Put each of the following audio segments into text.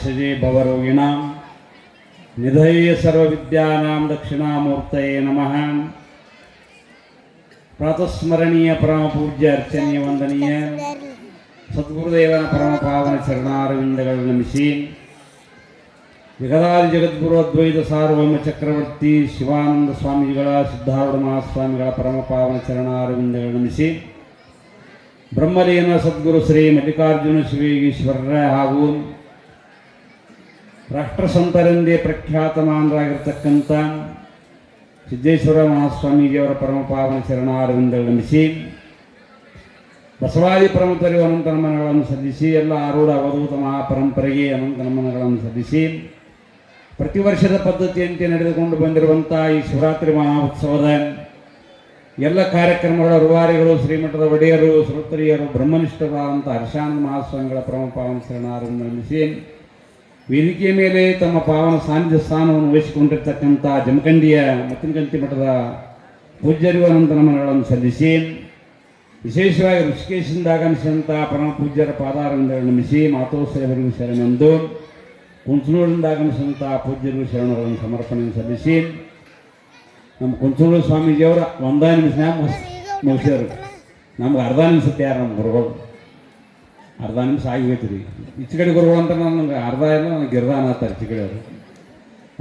भिषजे भवरोगिणां निधये सर्वविद्यानां दक्षिणामूर्तये नमः। प्रातस्मरणीय परम पूज्य अर्चनीय वंदनीय सद्गुरुदेवನ ಪರಮ ಪಾವನ ಚರಣಾರವಿಂದಗಳನ್ನು ನಮಿಸಿ ಜಗದಾದಿ ಜಗದ್ಗುರು ಅದ್ವೈತ ಸಾರ್ವಭೌಮ ಚಕ್ರವರ್ತಿ ಶಿವಾನಂದ ಸ್ವಾಮೀಜಿಗಳ ಸಿದ್ಧಾರೂಢ ಮಹಾಸ್ವಾಮಿಗಳ ಪರಮ ಪಾವನ ಚರಣಾರವಿಂದಗಳನ್ನು ನಮಿಸಿ ಬ್ರಹ್ಮಲೀನ ಸದ್ಗುರು ಶ್ರೀ ಮಲ್ಲಿಕಾರ್ಜುನ ಶಿವೇಶ್ವರರ ಹಾಗೂ ರಾಷ್ಟ್ರಸಂತರೆಂದೇ ಪ್ರಖ್ಯಾತಮಾನರಾಗಿರ್ತಕ್ಕಂಥ ಸಿದ್ದೇಶ್ವರ ಮಹಾಸ್ವಾಮೀಜಿಯವರ ಪರಮ ಪಾವನ ಚರಣಾರವಿಂದಗಳನ್ನು ನಮಿಸಿ ಬಸವಾದಿ ಪರಮತರಿಗೆ ಅನಂತ ನಮನಗಳನ್ನು ಸಲ್ಲಿಸಿ ಎಲ್ಲ ಆರೂಢ ಅವಧೂತ ಮಹಾಪರಂಪರೆಗೆ ಅನಂತ ನಮನಗಳನ್ನು ಸಲ್ಲಿಸಿ ಪ್ರತಿ ವರ್ಷದ ಪದ್ಧತಿಯಂತೆ ನಡೆದುಕೊಂಡು ಬಂದಿರುವಂಥ ಈ ಶಿವರಾತ್ರಿ ಮಹೋತ್ಸವದ ಎಲ್ಲ ಕಾರ್ಯಕ್ರಮಗಳ ರೂವಾರಿಗಳು ಶ್ರೀಮಠದ ಒಡೆಯರು ಶ್ರೋತ್ರಿಯರು ಬ್ರಹ್ಮನಿಷ್ಠರಾದಂಥ ಹರ್ಷಾನಂದ ಮಹಾಸ್ವಾಮಿಗಳ ಪರಮ ಪಾವನ ಶರಣಾರನ್ನು ನಿರ್ಮಿಸಿ ವೇದಿಕೆಯ ಮೇಲೆ ತಮ್ಮ ಪಾವನ ಸಾನ್ನಿಧ್ಯ ಸ್ಥಾನವನ್ನು ವಹಿಸಿಕೊಂಡಿರ್ತಕ್ಕಂಥ ಜಮಖಂಡಿಯ ಮತ್ತಿನಕಂತಿ ಮಠದ ಪೂಜ್ಯರಿಗೂ ಅನಂತ ನಮನಗಳನ್ನು ಸಲ್ಲಿಸಿ ವಿಶೇಷವಾಗಿ ಋಷಿಕೇಶದಿಂದ ಆಗಮಿಸಿದಂಥ ಪರಮ ಪೂಜ್ಯರ ಪಾದಾರವಿಂದಗಳನ್ನು ನಮಿಸಿ ಮಾತೋಶ್ರೀಯವರಿಗೂ ಶರಣೆಂದು ಕುಂಚನೂರಿನಿಂದ ಆಗಮಿಸಿದಂಥ ಪೂಜ್ಯರಿಗೂ ಶರಣಗಳನ್ನು ಸಮರ್ಪಣೆಯನ್ನು ಸಲ್ಲಿಸಿ ನಮ್ಮ ಕುಂಚನೂರು ಸ್ವಾಮೀಜಿಯವರ ಒಂದೇ ನಿಮಿಷ ಮುಗಿಸಿದ್ರು. ನಮ್ಗೆ ಅರ್ಧ ನಿಮಿಷಕ್ಕೆ ಯಾರು ನಮ್ಮ ಗುರುಗಳು ಅರ್ಧ ನಿಮಿಷ ಆಗಿ ಹೋಯ್ತು ರೀ. ಈಚೆ ಕಡೆ ಗುರುಗಳು ಅಂತ ನನಗೆ ಅರ್ಧ ಇಲ್ಲ ನನಗೆ ಗಿರ್ದ ಅನ್ನತ್ತಾರೆ ಈಚೆ ಕಡೆ ಅವರು.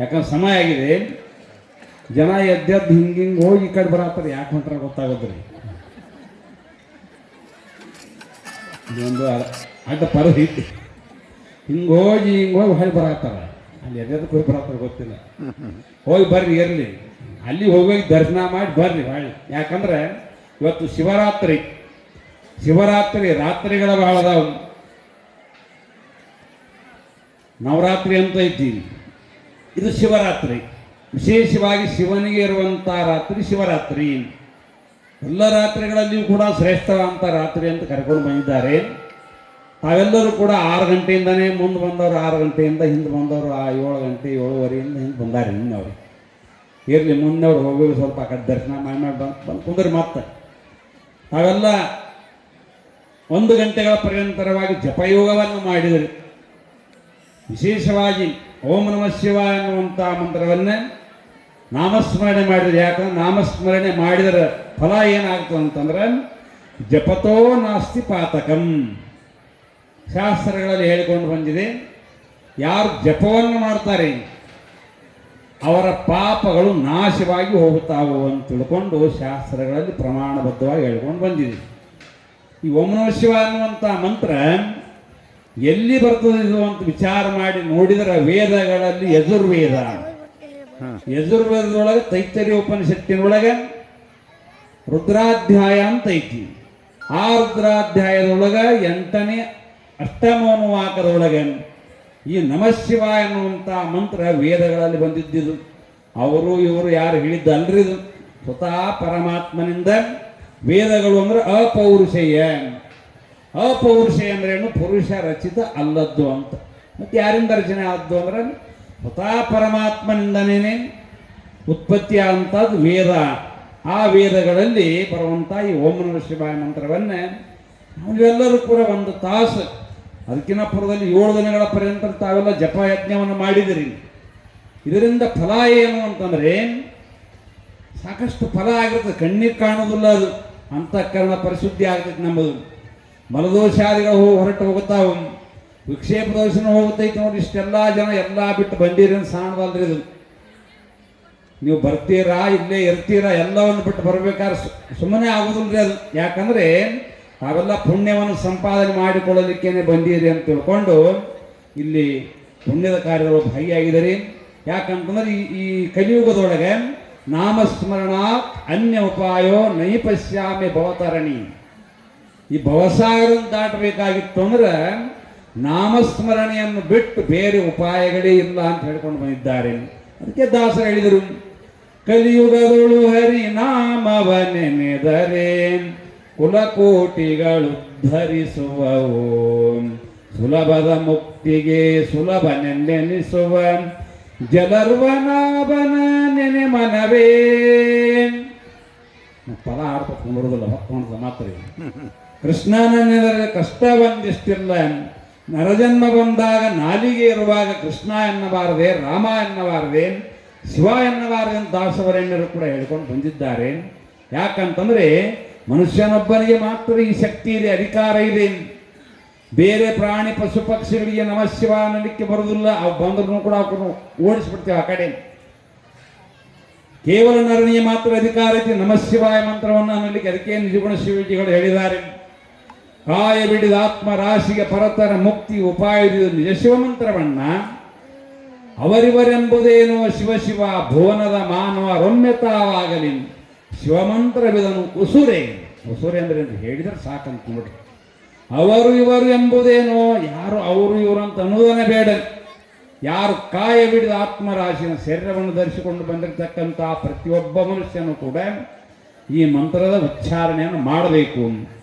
ಯಾಕಂದ್ರೆ ಸಮಯ ಆಗಿದೆ, ಜನ ಎದ್ದೆದ್ದು ಹಿಂಗೆ ಹೋಗಿ ಈ ಕಡೆ ಬರತ್ತಾರೆ. ಯಾಕೆ ಹೊಂಟ್ರೆ ಗೊತ್ತಾಗೋದ್ರಿ. ಇದೊಂದು ಅಡ್ಡ ಪರದಿ ಹಿಂಗೆ ಹೋಗಿ ಹೊಳಿ ಬರತ್ತಾರೆ. ಅಲ್ಲಿ ಎದ್ದಕ್ಕೆ ಹೋಗಿ ಬರತ್ತಾರೆ ಗೊತ್ತಿಲ್ಲ. ಹೋಗಿ ಬರ್ರಿ ಇರಲಿ, ಅಲ್ಲಿ ಹೋಗಿ ದರ್ಶನ ಮಾಡಿ ಬರ್ರಿ ಹೊಳ್ಳಿ. ಯಾಕಂದ್ರೆ ಇವತ್ತು ಶಿವರಾತ್ರಿ ರಾತ್ರಿಗಳ ಬಹಳ ಅದಾವ. ನವರಾತ್ರಿ ಅಂತ ಐತಿ, ಇದು ಶಿವರಾತ್ರಿ. ವಿಶೇಷವಾಗಿ ಶಿವನಿಗೆ ಇರುವಂಥ ರಾತ್ರಿ ಶಿವರಾತ್ರಿ. ಎಲ್ಲ ರಾತ್ರಿಗಳಲ್ಲಿಯೂ ಕೂಡ ಶ್ರೇಷ್ಠವಾದಂಥ ರಾತ್ರಿ ಅಂತ ಕರ್ಕೊಂಡು ಬಂದಿದ್ದಾರೆ. ತಾವೆಲ್ಲರೂ ಕೂಡ 6 ಗಂಟೆಯಿಂದನೇ ಮುಂದೆ ಬಂದವರು, 6 ಗಂಟೆಯಿಂದ ಹಿಂದೆ ಬಂದವರು 7 ಗಂಟೆ 7:15 ಹಿಂದೆ ಬಂದಾರೆ. ನಿನ್ನವ್ರು ಇರಲಿ, ಮುಂದೆವ್ರು ಹೋಗೋದು ಸ್ವಲ್ಪ ಆ ಕಡೆ ದರ್ಶನ ಮಾಡಿ ಬಂದು ಕುಂದ್ರಿ. ಮತ್ತೆ ತಾವೆಲ್ಲ 1 ಗಂಟೆಗಳ ಪರ್ಯಂತರವಾಗಿ ಜಪಯೋಗವನ್ನು ಮಾಡಿದರು. ವಿಶೇಷವಾಗಿ ಓಂ ನಮಃ ಶಿವಾಯ ಅನ್ನುವಂಥ ಮಂತ್ರವನ್ನು ನಾಮಸ್ಮರಣೆ ಮಾಡಿದ್ರು. ಯಾಕಂದ್ರೆ ನಾಮಸ್ಮರಣೆ ಮಾಡಿದರ ಫಲ ಏನಾಗ್ತದೆ ಅಂತಂದ್ರೆ ಜಪತೋ ನಾಸ್ತಿ ಪಾತಕಂ. ಶಾಸ್ತ್ರಗಳಲ್ಲಿ ಹೇಳಿಕೊಂಡು ಬಂದಿದೆ, ಯಾರು ಜಪವನ್ನು ಮಾಡ್ತಾರೆ ಅವರ ಪಾಪಗಳು ನಾಶವಾಗಿ ಹೋಗುತ್ತಾವು ಅಂತ ತಿಳ್ಕೊಂಡು ಶಾಸ್ತ್ರಗಳಲ್ಲಿ ಪ್ರಮಾಣಬದ್ಧವಾಗಿ ಹೇಳ್ಕೊಂಡು ಬಂದಿದೆ. ಈ ಓಂ ನಮಃ ಶಿವಾಯ ಅನ್ನುವಂಥ ಮಂತ್ರ ಎಲ್ಲಿ ಬರ್ತದೆ ಇದು ಅಂತ ವಿಚಾರ ಮಾಡಿ ನೋಡಿದರೆ ವೇದಗಳಲ್ಲಿ ಯಜುರ್ವೇದದೊಳಗೆ ತೈತ್ತರೀಯ ಉಪನಿಷತ್ತಿನೊಳಗೆ ರುದ್ರಾಧ್ಯಾಯ ಅಂತ ಐತಿ. ಆ ರುದ್ರಾಧ್ಯಾಯದೊಳಗೆ 8ನೇ ಅಷ್ಟಮೋನುವಾಕದೊಳಗೆ ಈ ನಮಃ ಶಿವಾಯ ಅನ್ನುವಂಥ ಮಂತ್ರ ವೇದಗಳಲ್ಲಿ ಬಂದಿದ್ದಿದ್ದು. ಅವರು ಇವರು ಯಾರು ಹೇಳಿದ್ದಲ್ರಿ, ಇದು ಸ್ವತಃ ಪರಮಾತ್ಮನಿಂದ. ವೇದಗಳು ಅಂದ್ರೆ ಅಪೌರುಷೇಯ ಅಂದ್ರೇನು? ಪುರುಷ ರಚಿತ ಅಲ್ಲದ್ದು ಅಂತ. ಮತ್ತೆ ಯಾರಿಂದ ರಚನೆ ಆದ್ದು ಅಂದ್ರೆ ಸ್ವತಃ ಪರಮಾತ್ಮನಿಂದನೇ ಉತ್ಪತ್ತಿ ಆದಂಥದ್ದು ವೇದ. ಆ ವೇದಗಳಲ್ಲಿ ಬರುವಂಥ ಈ ಓಂ ನಮಃ ಶಿವಾಯ ಮಂತ್ರವನ್ನೇ ನಾವೆಲ್ಲರೂ ಕೂಡ 1 ತಾಸು, ಅದಕ್ಕಿಂತ ಪೂರ್ವದಲ್ಲಿ 7 ದಿನಗಳ ಪರ್ಯಂತ ತಾವೆಲ್ಲ ಜಪ ಯಜ್ಞವನ್ನು ಮಾಡಿದಿರಿ. ಇದರಿಂದ ಫಲ ಏನು ಅಂತಂದರೆ ಸಾಕಷ್ಟು ಫಲ ಆಗಿರ್ತದೆ. ಕಣ್ಣಿಗೆ ಕಾಣೋದಿಲ್ಲ, ಅದು ಅಂತಃಕರಣ ಪರಿಶುದ್ಧಿ ಆಗ್ತೈತೆ. ನಮ್ಮದು ಮಲದೋಷಾದಿಗಳು ಹೊರಟು ಹೋಗುತ್ತಾವು, ವಿಕ್ಷೇಪ ದೋಷನೂ ಹೋಗುತ್ತೈತೆ. ನೋಡಿ, ಇಷ್ಟೆಲ್ಲ ಜನ ಎಲ್ಲ ಬಿಟ್ಟು ಬಂದಿರಿ ಅಂತ ಸಾಣದಲ್ರಿ ಇದು. ನೀವು ಬರ್ತೀರಾ, ಇಲ್ಲೇ ಇರ್ತೀರಾ, ಎಲ್ಲವನ್ನು ಬಿಟ್ಟು ಬರಬೇಕಾದ್ರೆ ಸುಮ್ಮನೆ ಆಗೋದಿಲ್ರಿ ಅದು. ಯಾಕಂದರೆ ತಾವೆಲ್ಲ ಪುಣ್ಯವನ್ನು ಸಂಪಾದನೆ ಮಾಡಿಕೊಳ್ಳಲಿಕ್ಕೇನೆ ಬಂದಿರಿ ಅಂತ ತಿಳ್ಕೊಂಡು ಇಲ್ಲಿ ಪುಣ್ಯದ ಕಾರ್ಯದೊಳಗೆ ಭಾಗಿಯಾಗಿದ್ದೀರಿ. ಯಾಕಂತಂದ್ರೆ ಈ ಕಲಿಯುಗದೊಳಗೆ ನಾಮಸ್ಮರಣಾತ್ ಅನ್ಯ ಉಪಾಯೋ ನೈಪಶ್ಯಾಮಿ ಭವತರಣಿ. ಈ ಭವಸಾಗರನ್ನು ದಾಟಬೇಕಾಗಿತ್ತು ಅಂದ್ರೆ ನಾಮಸ್ಮರಣೆಯನ್ನು ಬಿಟ್ಟು ಬೇರೆ ಉಪಾಯಗಳೇ ಇಲ್ಲ ಅಂತ ಹೇಳ್ಕೊಂಡು ಬಂದಿದ್ದಾರೆ. ಅದಕ್ಕೆ ದಾಸರು ಹೇಳಿದರು, ಕಲಿಯುಗದೊಳು ಹರಿ ನಾಮವನೆನೆದರೆ ಕುಲಕೋಟಿಗಳು ಧರಿಸುವವು, ಸುಲಭದ ಮುಕ್ತಿಗೆ ಸುಲಭನೆನ್ನೆನಿಸುವ ಜಲರ್ವನಾಭನ ನೆನೆ ಮನವೇ. ಪದ ಆಡ್ಕೊಂಡು ಬರೋದಿಲ್ಲ, ಮಾತ್ರ ಕೃಷ್ಣನ ಕಷ್ಟ ಒಂದಿಷ್ಟಿಲ್ಲ, ನರಜನ್ಮ ಬಂದಾಗ ನಾಲಿಗೆ ಇರುವಾಗ ಕೃಷ್ಣ ಎನ್ನಬಾರದೆ, ರಾಮ ಎನ್ನಬಾರದೆ, ಶಿವ ಎನ್ನಬಾರದೆ ಅಂತ ದಾಸವರೆಣ್ಣರು ಕೂಡ ಹೇಳ್ಕೊಂಡು ಬಂದಿದ್ದಾರೆ. ಯಾಕಂತಂದ್ರೆ ಮನುಷ್ಯನೊಬ್ಬನಿಗೆ ಮಾತ್ರ ಈ ಶಕ್ತಿ ಇದೆ, ಅಧಿಕಾರ ಇದೆ. ಬೇರೆ ಪ್ರಾಣಿ ಪಶು ಪಕ್ಷಿಗಳಿಗೆ ನಮ ಶಿವ ಅನ್ನಲಿಕ್ಕೆ ಬರುವುದಿಲ್ಲ. ಅವು ಬಂದ್ರು ಕೂಡ ಅವ್ರನ್ನು ಓಡಿಸ್ಬಿಡ್ತೇವೆ ಆ ಕಡೆ. ಕೇವಲ ನರನಿಗೆ ಮಾತ್ರ ಅಧಿಕಾರ ಐತಿ ನಮ ಶಿವಾಯ ಮಂತ್ರವನ್ನು ಅನ್ನಲಿಕ್ಕೆ. ಅದಕ್ಕೆ ನಿಜಗುಣ ಶಿವಜಿಗಳು ಹೇಳಿದ್ದಾರೆ, ಕಾಯ ಬಿಡಿದ ಆತ್ಮ ರಾಶಿಗೆ ಪರತರ ಮುಕ್ತಿ ಉಪಾಯದ ನಿಜ ಶಿವಮಂತ್ರವನ್ನ ಅವರಿವರೆಂಬುದೇನೋ ಶಿವ ಶಿವ ಭುವನದ ಮಾನವ ರಮ್ಯತಾವಾಗಲಿ ಶಿವಮಂತ್ರವಿದನು ಉಸುರೆ. ಉಸುರೆ ಅಂದ್ರೆ ಅಂತ ಹೇಳಿದ್ರೆ ಸಾಕಂತ ನೋಡ್ರಿ. ಅವರು ಇವರು ಎಂಬುದೇನೋ, ಯಾರು ಅವರು ಇವರು ಅಂತ ಅನ್ನೋದನ್ನೇ ಬೇಡ. ಯಾರು ಕಾಯ ಬಿಡಿದ ಆತ್ಮರಾಶಿನ ಶರೀರವನ್ನು ಧರಿಸಿಕೊಂಡು ಬಂದಿರತಕ್ಕಂಥ ಪ್ರತಿಯೊಬ್ಬ ಮನುಷ್ಯನು ಕೂಡ ಈ ಮಂತ್ರದ ಉಚ್ಚಾರಣೆಯನ್ನು ಮಾಡಬೇಕು.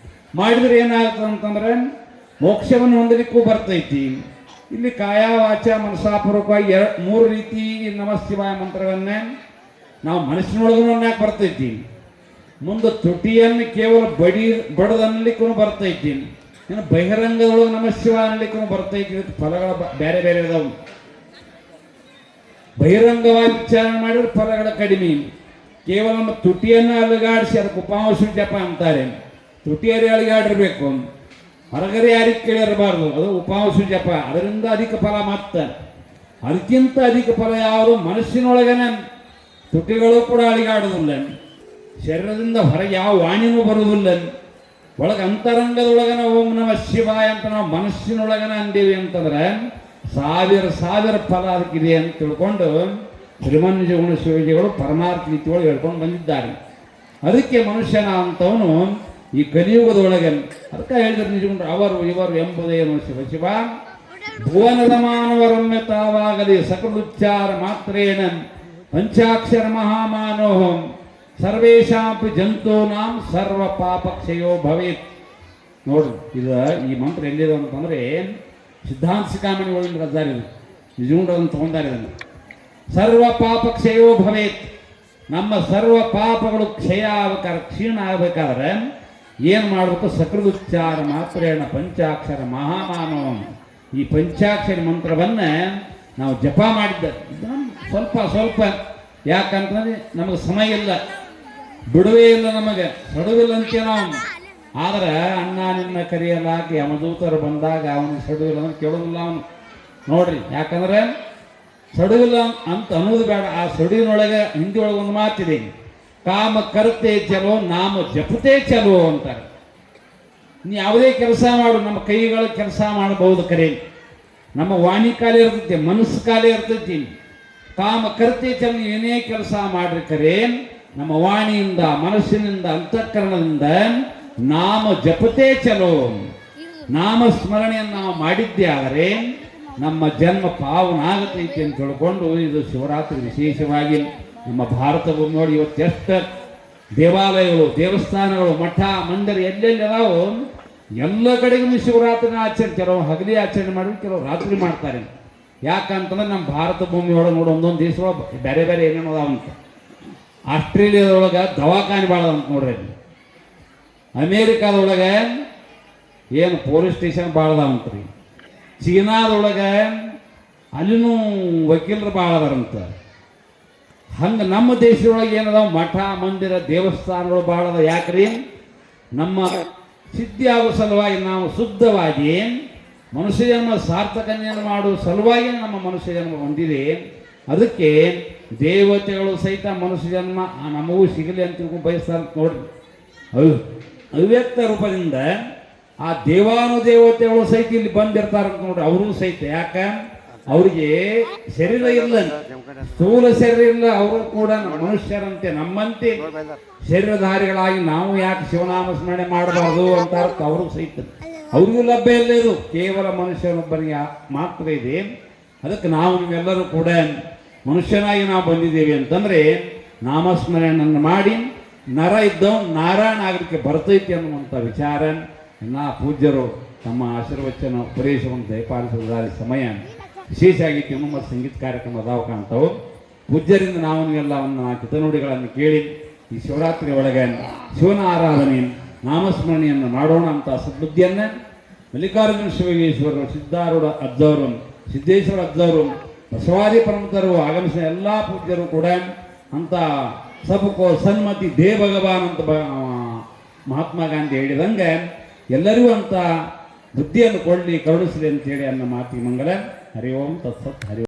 ಮಾಡಿದ್ರೆ ಏನಾಗುತ್ತೆ ಅಂತಂದ್ರೆ ಮೋಕ್ಷವನ್ನು ಹೊಂದಲಿಕ್ಕೂ ಬರ್ತೈತಿ. ಇಲ್ಲಿ ಕಾಯ ವಾಚ ಮನಸಾಪೂರ್ವಕವಾಗಿ 3 ರೀತಿ ನಮ ಶಿವಾಯ ಮಂತ್ರವನ್ನೇ ನಾವು ಮನಸ್ಸಿನೊಳಗೂ ಯಾಕೆ ಬರ್ತೈತಿ. ಮುಂದೆ ತುಟಿಯನ್ನು ಕೇವಲ ಬಡದನ್ಲಿಕ್ಕೂ ಬರ್ತೈತಿ. ಇನ್ನು ಬಹಿರಂಗದೊಳಗೆ ನಮ ಶಿವ ಅನ್ಲಿಕ್ಕೂ ಬರ್ತೈತಿ. ಫಲಗಳ ಬೇರೆ ಬೇರೆ ಇದಾವೆ. ಬಹಿರಂಗವಾಗಿ ಉಚ್ಚಾರಣೆ ಮಾಡಿದ್ರೆ ಫಲಗಳ ಕಡಿಮೆ. ಕೇವಲ ನಮ್ಮ ತುಟಿಯನ್ನು ಅಲುಗಾಡಿಸಿ ಅದಕ್ಕೆ ಉಪವಾಸ ಜಪ ಅಂತಾರೆ. ತುಟಿಯರಿ ಅಲುಗಾಡಿರ್ಬೇಕು, ಹೊರಗಡೆ ಯಾರಿಗೆ ಕೇಳಿರಬಾರ್ದು. ಅದು ಉಪವಾಸ ಜಪ. ಅದರಿಂದ ಅಧಿಕ ಫಲ ಮಾತ್ರ. ಅದಕ್ಕಿಂತ ಅಧಿಕ ಫಲ ಯಾವುದು ಮನಸ್ಸಿನೊಳಗನೆ. ತುಟಿಗಳು ಕೂಡ ಅಲಿಗಾಡುವುದಿಲ್ಲ. ಶರೀರದಿಂದ ಹೊರಗೆ ಯಾವ ವಾಣಿನೂ ಬರುವುದಿಲ್ಲ. ಒಳಗೆ ಅಂತರಂಗದೊಳಗನ ಓಂ ನಮ ಶಿವಾಯ ಅಂತ ನಾವು ಮನಸ್ಸಿನೊಳಗನ ಅಂದೀವಿ ಅಂತಂದ್ರೆ ಸಾವಿರ ಫಲ ಅದಕ್ಕಿದೆ ಅಂತ ತಿಳ್ಕೊಂಡು ಶ್ರೀಮನ್ನಿಜಗುಣ ಶಿವಜಿಗಳು ಪರಮಾರ್ಥ ರೀತಿಯೊಳಗೆ ಹೇಳ್ಕೊಂಡು ಬಂದಿದ್ದಾರೆ. ಅದಕ್ಕೆ ಮನುಷ್ಯನ ಅಂತವನು ಈ ಕಲಿಯುಗದೊಳಗೆ ಅದಕ್ಕೆ ಹೇಳಿದ್ರು ನಿಜಗುಂಡ್ರು ಅವರು ಇವರು ಎಂಬುದೇನು ಶಿವ ಶಿವ ಭುವನದ ಮಾನವ ರಮ್ಯತಾವಾಗಲಿ ಸಕಲುಚ್ಚಾರ ಮಾತ್ರೇನ ಪಂಚಾಕ್ಷರ ಮಹಾಮಾನೋಹಂ ಸರ್ವೇಶಾಪಿ ಜಂತೂನಾಂ ಸರ್ವ ಪಾಪಕ್ಷಯೋ ಭವೇತ್. ನೋಡ್ರಿ, ಇದು ಈ ಮಂತ್ರ ಎಲ್ಲಿದೆ ಅಂತಂದ್ರೆ ಸಿದ್ಧಾಂತ ಶಿಖಾಮಣಿ ಒಳಗಿನ ರದ್ದಾರಿದೆ. ನಿಜಗುಂಡ್ರನ್ನು ತಗೊಂಡಾರೆ. ಸರ್ವ ಪಾಪಕ್ಷಯೋ ಭವೇತ್. ನಮ್ಮ ಸರ್ವ ಪಾಪಗಳು ಕ್ಷಯ ಆಗ್ಬೇಕಾದ್ರೆ, ಕ್ಷೀಣ ಆಗ್ಬೇಕಾದ್ರೆ ಏನು ಮಾಡಬೇಕು? ಸಕೃದುಚ್ಚಾರ ಮಾತ್ರೇಣ ಪಂಚಾಕ್ಷರ ಮಹಾಮಾನವ. ಈ ಪಂಚಾಕ್ಷರ ಮಂತ್ರವನ್ನ ನಾವು ಜಪ ಮಾಡಿದ್ದ ಸ್ವಲ್ಪ ಯಾಕಂತಂದ್ರೆ ನಮಗೆ ಸಮಯ ಇಲ್ಲ, ಬಿಡುವೇ ಇಲ್ಲ, ನಮಗೆ ಸಡುವಿಲ್ಲ ಅಂತೀವಿ ನಾವು. ಆದ್ರೆ ಅಣ್ಣ ನಿನ್ನ ಕರೆಯಲಾಗಿ ಯಮದೂತರು ಬಂದಾಗ ಅವನು ಸಡುವಿಲ್ಲ ಅಂದ್ರೆ ಕೇಳೋದಿಲ್ಲ ಅವನು. ನೋಡ್ರಿ, ಯಾಕಂದ್ರೆ ಸಡುವಿಲ್ಲ ಅಂತ ಅನ್ನೋದು ಬೇಡ. ಆ ಸಡುವಿನೊಳಗೆ ಹಿಂದಿ ಒಳಗೆ ಒಂದು ಮಾತಿದೆ, ಕಾಮ ಕರ್ತೆ ಚಲೋ ನಾಮ ಜಪತೆ ಚಲೋ ಅಂತಾರೆ. ನೀ ಯಾವುದೇ ಕೆಲಸ ಮಾಡು, ನಮ್ಮ ಕೈಗಳ ಕೆಲಸ ಮಾಡಬಹುದು ಕರೆ, ನಮ್ಮ ವಾಣಿ ಖಾಲಿ ಇರ್ತೈತಿ, ಮನಸ್ಸು ಖಾಲಿ ಇರ್ತೈತಿ. ಕಾಮ ಕರ್ತೆ ಚಲೋ ಏನೇ ಕೆಲಸ ಮಾಡ್ರಿ ಕರೆ, ನಮ್ಮ ವಾಣಿಯಿಂದ ಮನಸ್ಸಿನಿಂದ ಅಂತಃಕರಣದಿಂದ ನಾಮ ಜಪತೆ ಚಲೋ, ನಾಮ ಸ್ಮರಣೆಯನ್ನು ನಾವು ಮಾಡಿದ್ದೇ ಆದರೆ ನಮ್ಮ ಜನ್ಮ ಪಾವನ ಆಗತೈತಿ ಅಂತ ತಿಳ್ಕೊಂಡು ಇದು ಶಿವರಾತ್ರಿ ವಿಶೇಷವಾಗಿ ನಮ್ಮ ಭಾರತ ಭೂಮಿ ನೋಡಿ ಇವತ್ತೆಷ್ಟು ದೇವಾಲಯಗಳು, ದೇವಸ್ಥಾನಗಳು, ಮಠ ಮಂದಿರ ಎಲ್ಲೆಲ್ಲಿ ಅದಾವು ಎಲ್ಲ ಕಡೆಗೂ ಶಿವರಾತ್ರಿನ ಆಚರಣೆ. ಕೆಲವು ಹಗಲಿ ಆಚರಣೆ ಮಾಡಿ, ಕೆಲವು ರಾತ್ರಿ ಮಾಡ್ತಾರೆ. ಯಾಕಂತಂದ್ರೆ ನಮ್ಮ ಭಾರತ ಭೂಮಿ ಒಳಗೆ ನೋಡಿ ಒಂದೊಂದು ದೇಶದೊಳಗೆ ಬೇರೆ ಬೇರೆ ಏನೇನು ಅದಾವಂತ. ಆಸ್ಟ್ರೇಲಿಯಾದೊಳಗೆ ದವಾಖಾನೆ ಭಾಳ ಅಂತ ನೋಡ್ರಿ. ಅಮೇರಿಕಾದೊಳಗೆ ಏನು ಪೊಲೀಸ್ ಸ್ಟೇಷನ್ ಭಾಳ ಅದಾವಂತ್ರಿ. ಚೀನಾದೊಳಗೆ ಅಲ್ಲಿನೂ ವಕೀಲರು ಭಾಳ ಅದಾರಂತ. ಹಂಗೆ ನಮ್ಮ ದೇಶದೊಳಗೆ ಏನದಾವ ಮಠ ಮಂದಿರ ದೇವಸ್ಥಾನಗಳು ಭಾಳ ಅದ. ಯಾಕ್ರಿ? ನಮ್ಮ ಸಿದ್ಧಿ ಆಗೋ ಸಲುವಾಗಿ ನಾವು ಶುದ್ಧವಾಗಿ ಮನುಷ್ಯ ಜನ್ಮ ಸಾರ್ಥಕತೆಯನ್ನು ಮಾಡುವ ಸಲುವಾಗಿ ನಮ್ಮ ಮನುಷ್ಯ ಜನ್ಮ ಹೊಂದಿದೆ. ಅದಕ್ಕೆ ದೇವತೆಗಳು ಸಹಿತ ಮನುಷ್ಯ ಜನ್ಮ ನಮಗೂ ಸಿಗಲಿ ಅಂತ ಬಯಸ್ತಾರೆ ನೋಡ್ರಿ. ಅವ್ಯಕ್ತ ರೂಪದಿಂದ ಆ ದೇವಾನುದೇವತೆಗಳು ಸಹಿತ ಇಲ್ಲಿ ಬಂದಿರ್ತಾರಂತ ನೋಡ್ರಿ. ಅವರು ಸಹಿತ ಯಾಕ ಅವ್ರಿಗೆ ಶರೀರ ಇಲ್ಲ, ಸ್ಥೂಲ ಶರೀರ ಇಲ್ಲ. ಅವರು ಕೂಡ ಮನುಷ್ಯರಂತೆ ನಮ್ಮಂತೆ ಶರೀರಧಾರಿಗಳಾಗಿ ನಾವು ಯಾಕೆ ಶಿವನಾಮ ಸ್ಮರಣೆ ಮಾಡಬಾರ್ದು ಅಂತ ಅವರು ಸಹಿತ ಅವ್ರಿಗೂ ಲಭ್ಯ ಇಲ್ಲ. ಇದು ಕೇವಲ ಮನುಷ್ಯನೊಬ್ಬನಿಗೆ ಮಾತ್ರ ಇದೆ. ಅದಕ್ಕೆ ನಾವು ನೀವೆಲ್ಲರೂ ಕೂಡ ಮನುಷ್ಯನಾಗಿ ನಾವು ಬಂದಿದ್ದೇವೆ ಅಂತಂದ್ರೆ ನಾಮಸ್ಮರಣೆಯನ್ನು ಮಾಡಿ ನರ ಇದ್ದವ್ ನಾರಾಯಣ ಆಗಲಿಕ್ಕೆ ಬರ್ತೈತಿ ಅನ್ನುವಂಥ ವಿಚಾರ ಎಲ್ಲ ಪೂಜ್ಯರು ತಮ್ಮ ಆಶೀರ್ವಚನ ಉಪದೇಶವನ್ನು ದಯಪಾಲಿಸುವುದಾದ ಸಮಯ ವಿಶೇಷ ಆಗೈತಿ. ನಮ್ಮ ಸಂಗೀತ ಕಾರ್ಯಕ್ರಮ ಅದಾವ ಕಾಣ್ತಾವು. ಪೂಜ್ಯರಿಂದ ನಾವು ನೀವೆಲ್ಲ ಒಂದು ಕಿತನುಡಿಗಳನ್ನು ಕೇಳಿ ಈ ಶಿವರಾತ್ರಿ ಒಳಗೆ ಶಿವನ ಆರಾಧನೆ ನಾಮಸ್ಮರಣೆಯನ್ನು ಮಾಡೋಣ ಅಂತ ಸದ್ಬುದ್ಧಿಯನ್ನು ಮಲ್ಲಿಕಾರ್ಜುನ ಶಿವಯೋಗೀಶ್ವರರು, ಸಿದ್ಧಾರೂಢ ಅಜ್ಜವರು, ಸಿದ್ದೇಶ್ವರ ಅಜ್ಜವರು, ಬಸವಾದಿ ಪರಮತರು ಆಗಮಿಸಿದ ಎಲ್ಲ ಪೂಜ್ಯರು ಕೂಡ ಅಂತ ಸಬಕೋ ಸನ್ಮತಿ ದೇ ಭಗವಾನ್ ಅಂತ ಮಹಾತ್ಮ ಗಾಂಧಿ ಹೇಳಿದಂಗೆ ಎಲ್ಲರಿಗೂ ಅಂತ ಬುದ್ಧಿಯನ್ನು ಕೊಳ್ಳಿ ಕರುಣಿಸಲಿ ಅಂತೇಳಿ ಅನ್ನೋ ಮಾತಿಗೆ ಮಂಗಲ. ಹರಿ ಓಂ ತತ್ಸತ್. ಹರಿ